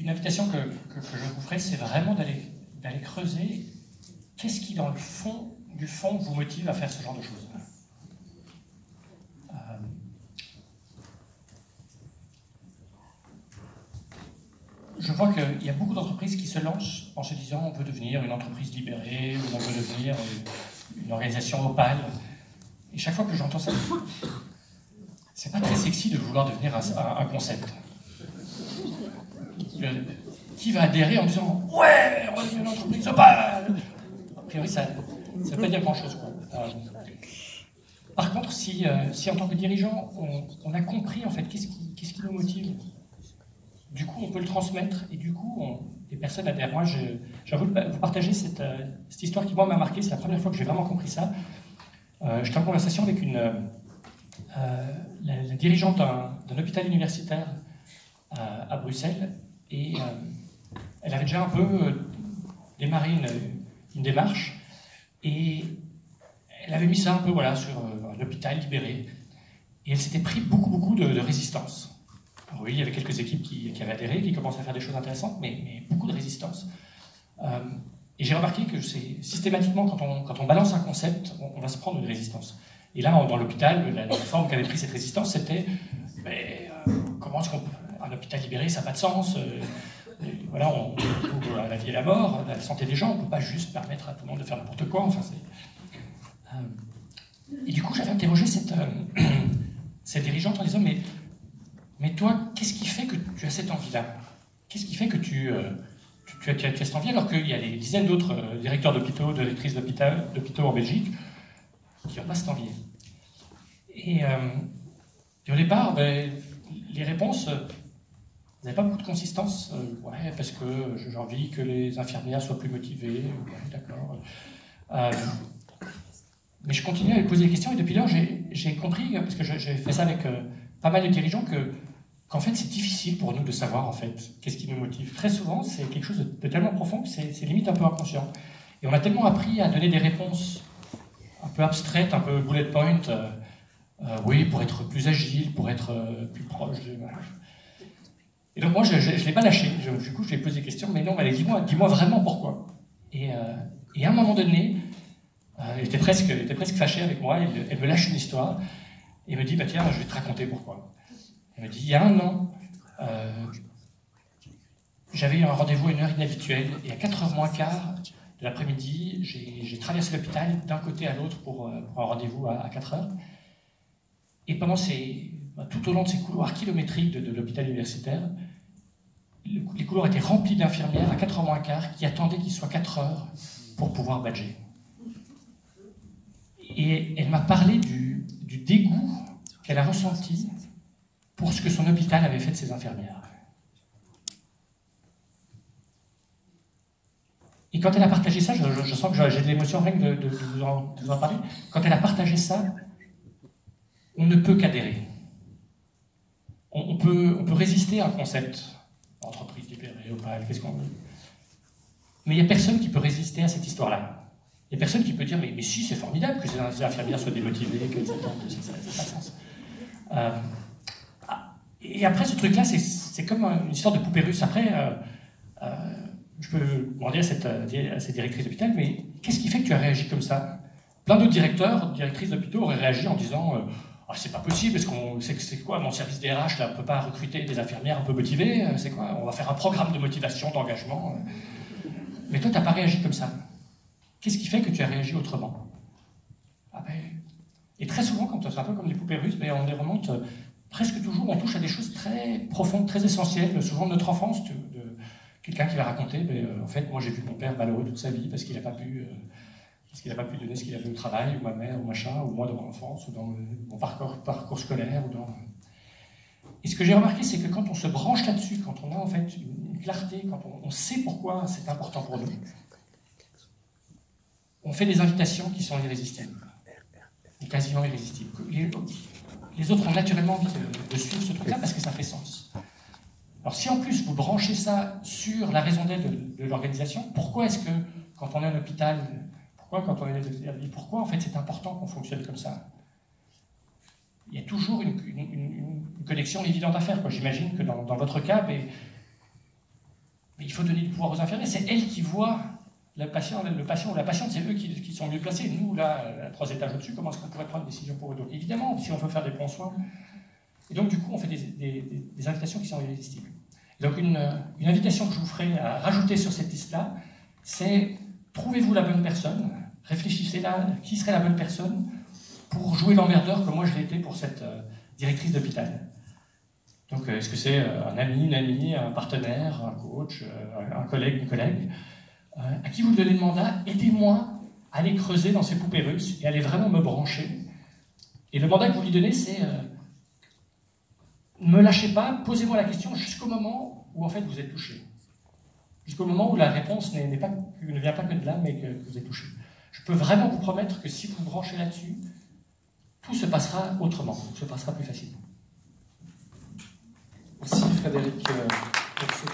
une invitation que je vous ferai, c'est vraiment d'aller creuser qu'est-ce qui, dans le fond du fond, vous motive à faire ce genre de choses. Je vois qu'il y a beaucoup d'entreprises qui se lancent en se disant on veut devenir une entreprise libérée, ou on veut devenir une organisation opale. Et chaque fois que j'entends ça, c'est pas très sexy de vouloir devenir un concept. Qui va adhérer en disant ouais, on va devenir une entreprise opale. A priori, ça ne veut pas dire grand-chose. Par contre, si en tant que dirigeant, on a compris en fait qu'est-ce qui nous motive, du coup, on peut le transmettre et du coup, les personnes adhèrent. Moi, j'ai envie de vous partager cette histoire qui, moi, m'a marqué. C'est la première fois que j'ai vraiment compris ça. J'étais en conversation avec la dirigeante d'un hôpital universitaire à Bruxelles et elle avait déjà un peu démarré une démarche et elle avait mis ça un peu voilà, sur un hôpital libéré et elle s'était pris beaucoup de résistance. Alors oui, il y avait quelques équipes qui avaient adhéré, qui commençaient à faire des choses intéressantes, mais beaucoup de résistance. Et j'ai remarqué que c'est systématiquement, quand on balance un concept, on va se prendre une résistance. Et là, dans l'hôpital, la forme qu'avait pris cette résistance, c'était comment est-ce qu'un hôpital libéré, ça n'a pas de sens. Voilà, on ouvre la vie et la mort, la santé des gens, on ne peut pas juste permettre à tout le monde de faire n'importe quoi. Enfin, et du coup, j'avais interrogé cette dirigeante en disant mais toi, qu'est-ce qui fait que tu as cette envie-là? Qu'est-ce qui fait que tu as cette envie alors qu'il y a des dizaines d'autres directeurs d'hôpitaux, directrices d'hôpitaux en Belgique qui n'ont pas cette envie? Et au départ, les réponses n'avaient pas beaucoup de consistance. Ouais, parce que j'ai envie que les infirmières soient plus motivées. Ouais, d'accord. Mais je continue à lui poser des questions et depuis lors, j'ai compris, parce que j'ai fait ça avec pas mal de dirigeants, qu'en fait, c'est difficile pour nous de savoir, en fait, qu'est-ce qui nous motive. Très souvent, c'est quelque chose de tellement profond que c'est limite un peu inconscient. Et on a tellement appris à donner des réponses un peu abstraites, un peu bullet point, oui, pour être plus agile, pour être plus proche. Et donc moi, je ne l'ai pas lâché. Du coup, je lui ai posé des questions, mais non, allez, dis-moi vraiment pourquoi. Et à un moment donné, elle était presque fâchée avec moi, elle me lâche une histoire, et me dit, bah tiens, je vais te raconter pourquoi. Elle me dit, il y a un an, j'avais eu un rendez-vous à une heure inhabituelle, et à 4h moins quart de l'après-midi, j'ai traversé l'hôpital d'un côté à l'autre pour un rendez-vous à 4h. Et tout au long de ces couloirs kilométriques de l'hôpital universitaire, les couloirs étaient remplis d'infirmières à 4h moins quart qui attendaient qu'il soit 4h pour pouvoir badger. Et elle m'a parlé du dégoût qu'elle a ressenti pour ce que son hôpital avait fait de ses infirmières. Et quand elle a partagé ça, je sens que j'ai de l'émotion rien que de vous en parler. Quand elle a partagé ça, on ne peut qu'adhérer. On peut résister à un concept, entreprise libérée, opale, qu'est-ce qu'on veut. Mais il n'y a personne qui peut résister à cette histoire-là. Il n'y a personne qui peut dire mais si, c'est formidable que ces infirmières soient démotivées, que ça n'a pas de sens. Et après, ce truc-là, c'est comme une histoire de poupée russe. Après, je peux demander à cette directrice d'hôpital, mais qu'est-ce qui fait que tu as réagi comme ça? Plein d'autres directrices d'hôpitaux auraient réagi en disant c'est pas possible, c'est quoi, mon service DRH là, on ne peut pas recruter des infirmières un peu motivées, c'est quoi, on va faire un programme de motivation, d'engagement. Mais toi, tu n'as pas réagi comme ça. Qu'est-ce qui fait que tu as réagi autrement? Et très souvent, quand c'est un peu comme les poupées russes, on les remonte presque toujours, on touche à des choses très profondes, très essentielles, souvent de notre enfance, de quelqu'un qui va raconter, en fait, moi j'ai vu mon père malheureux toute sa vie parce qu'il n'a pas pu donner ce qu'il avait au travail, ou ma mère, ou machin, ou moi dans mon enfance, ou dans mon parcours scolaire, Et ce que j'ai remarqué, c'est que quand on se branche là-dessus, quand on a en fait une clarté, quand on sait pourquoi c'est important pour nous, on fait des invitations qui sont irrésistibles, ou quasiment irrésistibles. Les autres ont naturellement envie de suivre ce truc-là parce que ça fait sens. Alors si en plus vous branchez ça sur la raison d'être de l'organisation, pourquoi est-ce que quand on est à un hôpital, pourquoi en fait c'est important qu'on fonctionne comme ça? Il y a toujours une connexion évidente à faire. J'imagine que dans votre cas, Mais il faut donner du pouvoir aux infirmières. C'est elles qui voient le patient ou la patiente, c'est eux qui sont mieux placés. Nous, là, à 3 étages au-dessus, comment est-ce qu'on pourrait prendre une décision pour eux? Donc, évidemment, si on veut faire des bons soins. Et donc, du coup, on fait des invitations qui sont irrésistibles. Et donc, une invitation que je vous ferai à rajouter sur cette liste-là, c'est trouvez-vous la bonne personne, réfléchissez là, qui serait la bonne personne pour jouer l'emmerdeur comme moi je l'ai été pour cette directrice d'hôpital. Donc, est-ce que c'est un ami, une amie, un partenaire, un coach, un collègue, une collègue, à qui vous donnez le mandat, aidez-moi à aller creuser dans ces poupées russes et à aller vraiment me brancher. Et le mandat que vous lui donnez, c'est ne me lâchez pas, posez-moi la question jusqu'au moment où en fait vous êtes touché. Jusqu'au moment où la réponse ne vient pas que de là, mais que vous êtes touché. Je peux vraiment vous promettre que si vous vous branchez là-dessus, tout se passera autrement, tout se passera plus facilement. Merci Frédéric pour ce